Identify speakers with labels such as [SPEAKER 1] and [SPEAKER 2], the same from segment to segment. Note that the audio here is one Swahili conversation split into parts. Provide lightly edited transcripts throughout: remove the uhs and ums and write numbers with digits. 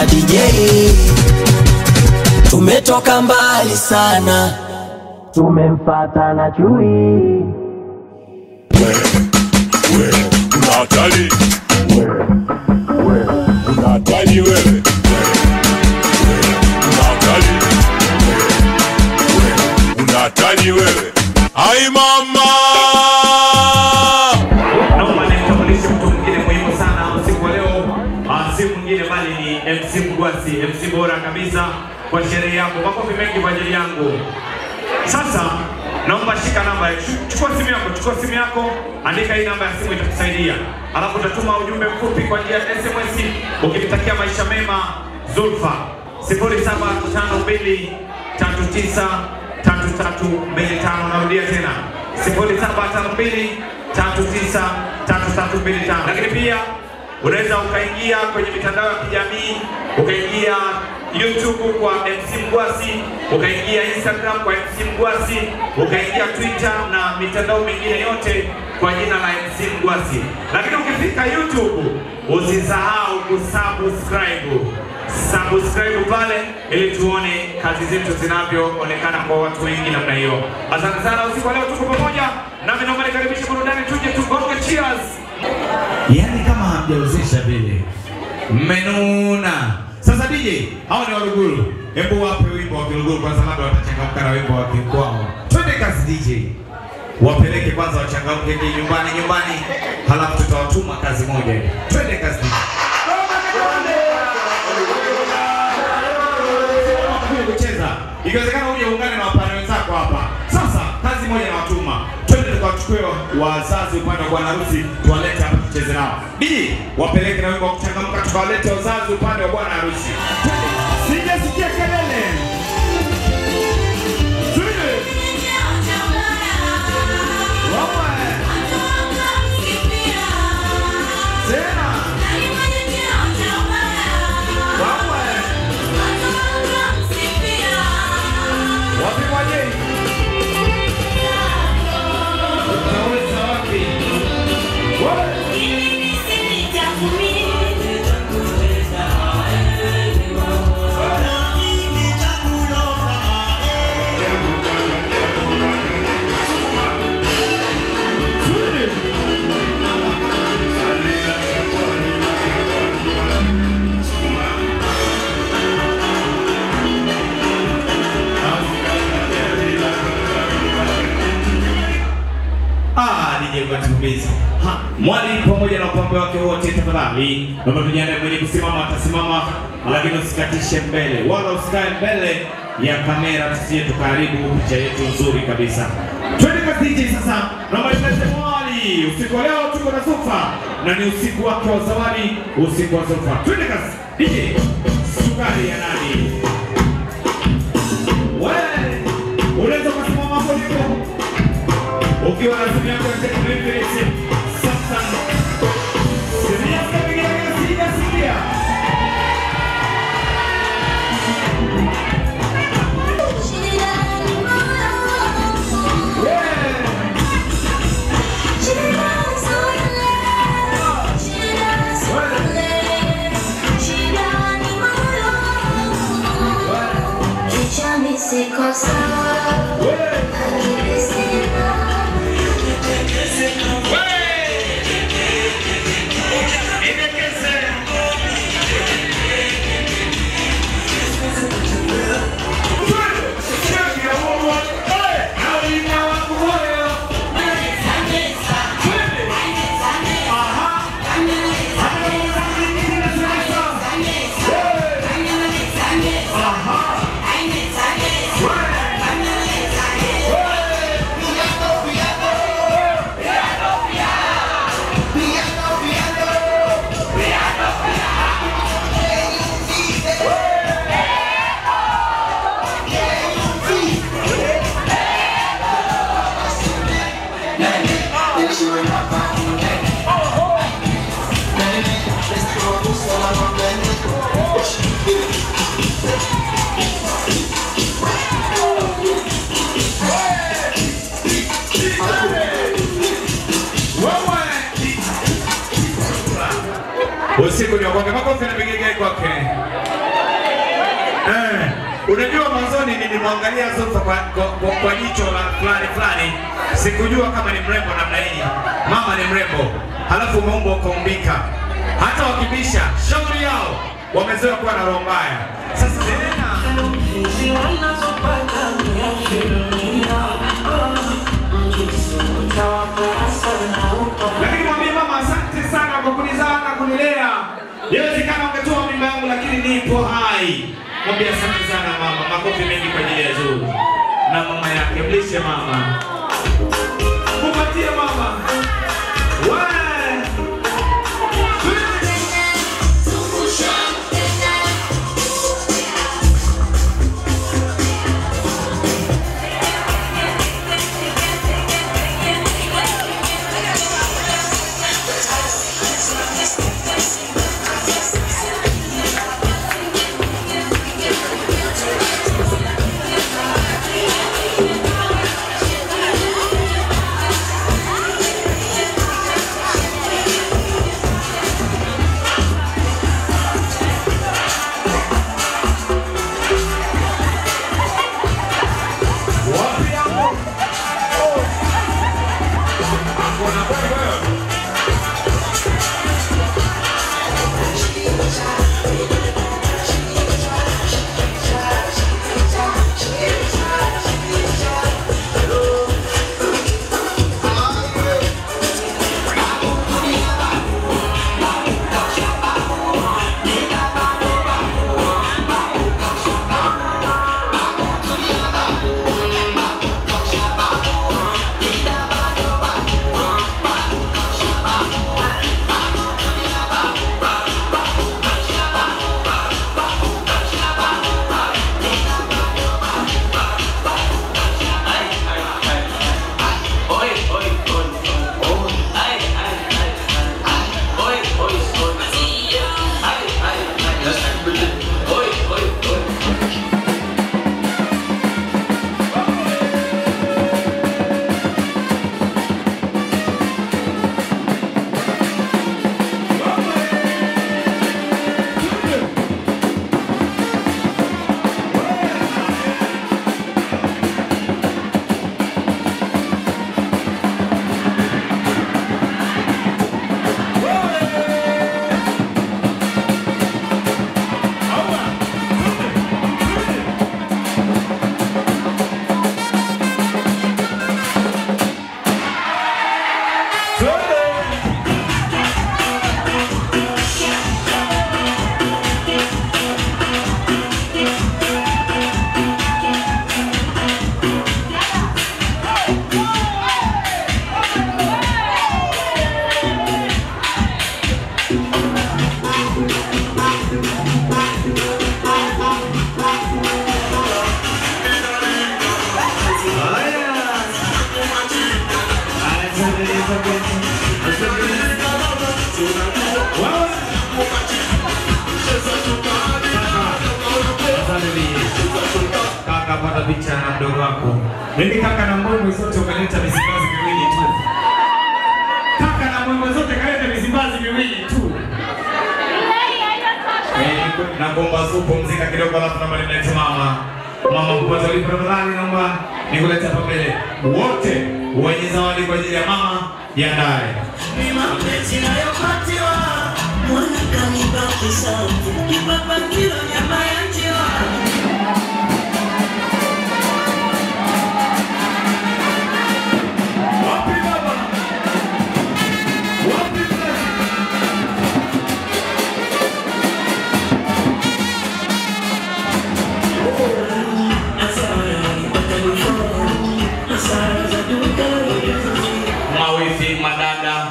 [SPEAKER 1] DJ. Tumetoka mbali sana, tumemfuata na chui.
[SPEAKER 2] Unatali unatali wewe, unatali wewe. Ai mama,
[SPEAKER 3] naomba nitambulishe mtu mwingine muhimu sana usiku wa leo. Si mwingine bali ni MC Mgwasi, MC bora kabisa kwa sherehe yako. Makofi mengi kwa ajili yangu. Sasa naomba shika namba, chukua simu yako, andika hii namba ya simu itakusaidia. Alafu utatuma ujumbe mfupi kwa njia ya SMS ukimtakia maisha mema Zulfa. 0752393325. Narudia tena 0752393325. Lakini pia unaweza ukaingia kwenye mitandao ya kijamii, ukaingia YouTube kwa MC Mgwasi, ukaingia Instagram kwa MC Mgwasi, ukaingia Twitter na mitandao mingine yote kwa jina la MC Mgwasi. Lakini ukifika YouTube usisahau subscribe pale ili tuone kazi zetu zinavyoonekana kwa watu wengi namna hiyo. Asante sana, usiku wa leo tuko pamoja. Nami naomba nikaribishe burudani, tuje tugonge cheers.
[SPEAKER 4] Yani kama hamjauzisha vile mmenuna. Sasa DJ, hao ni Waluguru. Hebu wape wimbo wa Kiluguru kwanza, labda watachangamka na wimbo wa Kikwao. Twende kazi DJ. Wapeleke kwanza wachangamke nyumbani, halafu tutawatuma kazi moja. Twende kazi DJ. Kucheza. Ikiwezekana uje ungane na wapane wenzako hapa. Sasa kazi moja na watuma. Twende tukachukue wazazi upande wa bwana harusi, tuwalete hapa tucheze nao. DJ, wapeleke na wimbo wa kuchangamka, tuwalete wazazi upande wa bwana harusi. Sijasikia kelele. Twende. Wawe. Tena. Wawe. Wapi waje? Unaweza wapi? Wawe. Mwali pamoja na upambe wake wote tafadhali. Naomba tujiandae mwenye kusimama atasimama, lakini usikatishe mbele wala usikae mbele ya kamera, tusije tukaribu picha yetu nzuri kabisa. Twende kazi DJ sasa. Naomba tulete Mwali. Usiku leo tuko na Zulfa na ni usiku wake wa zawadi, usiku wa Zulfa. Twende kazi DJ. Sukari ya nani? Wewe unaweza kusimama hapo ndipo ukiwa na simu yako ya teknolojia. Sasa siria kabisa siria. Usiku ni wakwake, makofi na bigege kwake. Unajua mwanzoni nilimwangalia Zulfa kwa jicho la fulani. Sikujua kama ni mrembo namna hii. Mama ni mrembo. Halafu umeumbwa ukaumbika. Hata wakibisha shauri yao wamezoea kuwa na roho mbaya. Sasa Selena lakini mwambie mama asante sana kwa kunizaa na kunilea. Inawezekana ungetoa mimba yangu lakini nipo hai. Mwambie asante sana mama. Makofi mengi kwa ajili ya Zuu na mama yake. Mlishe mama. Kupatie mama. Kaka pata picha na mdogo wako. Mimi kaka na mbwembwe zote ukaleta misimbazi miwili tu. Kaka na mbwembwe zote kaleta misimbazi miwili tu. Naomba pumzika kidogo alafu naomba nimlete mama. Mama mpata lipo tafadhali naomba nikulete hapa mbele. Wote wenye zawadi kwa ajili ya mama jiandae.
[SPEAKER 1] Ni mapenzi nayopatiwa mwana kanibaki sauti kibaba kilo nyama ya njiwa.
[SPEAKER 4] Wapi baba? Wapi mzazi? Mawifi, madada,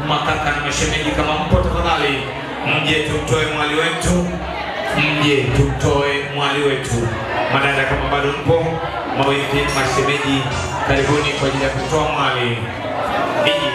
[SPEAKER 4] makaka na mashemeji kama mpo tafadhali mje tumtoe mwali wetu. Mje tumtoe mwali wetu. Madada kama bado mpo, mawifi, mashemeji karibuni kwa ajili ya kutoa mwali. Biji